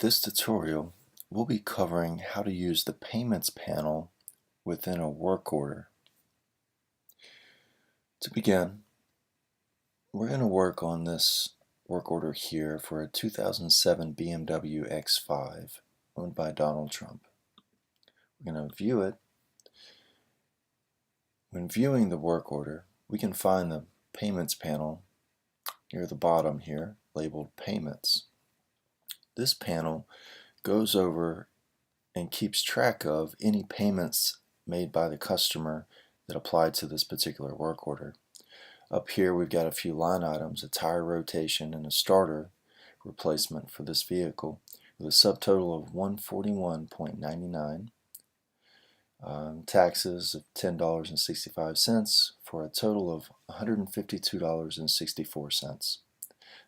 this tutorial, we'll be covering how to use the payments panel within a work order. To begin, we're going to work on this work order here for a 2007 BMW X5 owned by Donald Trump. We're going to view it. When viewing the work order, we can find the payments panel near the bottom here, labeled Payments. This panel goes over and keeps track of any payments made by the customer that apply to this particular work order. Up here we've got a few line items, a tire rotation and a starter replacement for this vehicle with a subtotal of $141.99, taxes of $10.65 for a total of $152.64.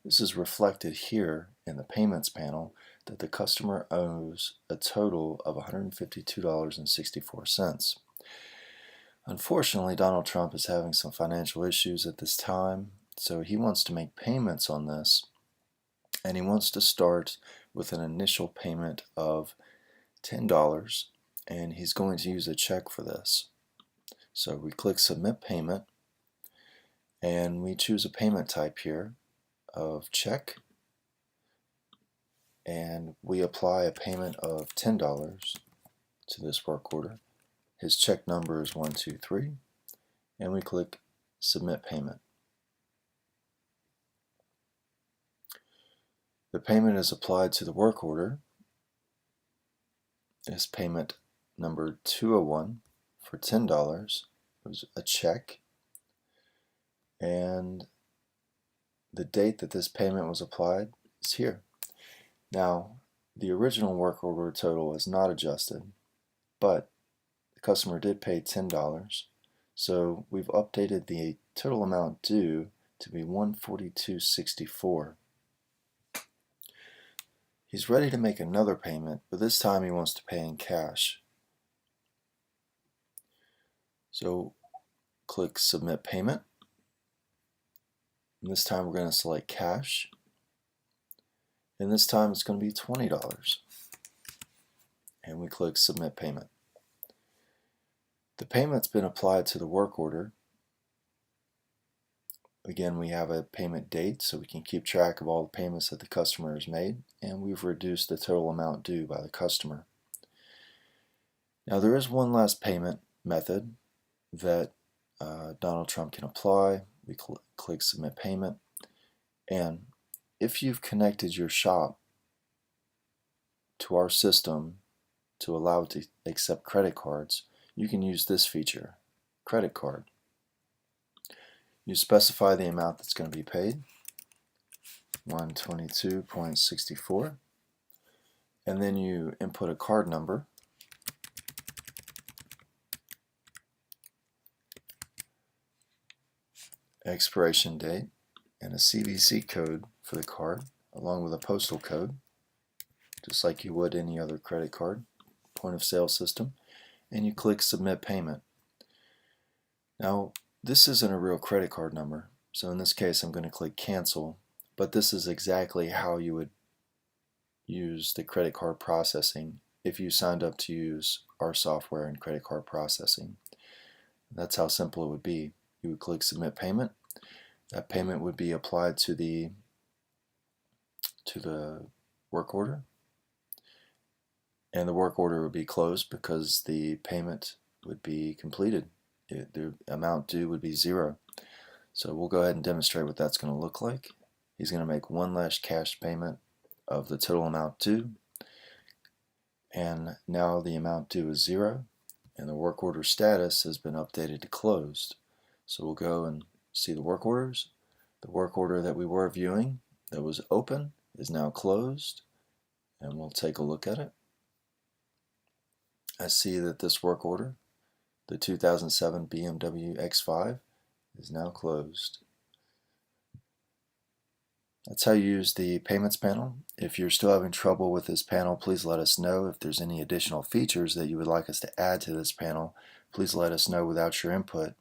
This is reflected here in the payments panel that the customer owes a total of $152.64. Unfortunately, Donald Trump is having some financial issues at this time, so he wants to make payments on this, and he wants to start with an initial payment of $10, and he's going to use a check for this. So we click Submit Payment, and we choose a payment type here of check, and we apply a payment of $10 to this work order. His check number is 123, and we click Submit Payment. The payment is applied to the work order. This payment number 201 for $10 was a check, and the date that this payment was applied is here. Now, the original work order total is not adjusted, but the customer did pay $10, so we've updated the total amount due to be $142.64. He's ready to make another payment, but this time he wants to pay in cash. So click Submit Payment. And this time we're going to select cash, and this time it's going to be $20, and we click Submit Payment. The payment's been applied to the work order. Again, we have a payment date so we can keep track of all the payments that the customer has made, and we've reduced the total amount due by the customer. Now there is one last payment method that Donald Trump can apply. We click Submit Payment, and if you've connected your shop to our system to allow it to accept credit cards, you can use this feature, Credit Card. You specify the amount that's going to be paid, $122.64, and then you input a card number, expiration date, and a CVC code for the card, along with a postal code, just like you would any other credit card point of sale system, and you click Submit Payment. Now, this isn't a real credit card number, so in this case I'm going to click Cancel, but this is exactly how you would use the credit card processing if you signed up to use our software in credit card processing. That's how simple it would be. You would click Submit Payment. That payment would be applied to the work order, and the work order would be closed because the payment would be completed. The amount due would be $0. So we'll go ahead and demonstrate what that's going to look like. He's going to make one last cash payment of the total amount due, and now the amount due is $0, and the work order status has been updated to closed. So we'll go and see the work orders. The work order that we were viewing that was open is now closed, and we'll take a look at it. I see that this work order, the 2007 BMW X5, is now closed. That's how you use the payments panel. If you're still having trouble with this panel, please let us know. If there's any additional features that you would like us to add to this panel, please let us know. Without your input,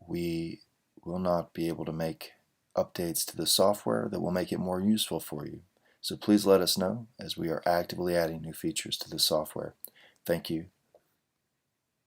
we will not be able to make updates to the software that will make it more useful for you. So please let us know, as we are actively adding new features to the software. Thank you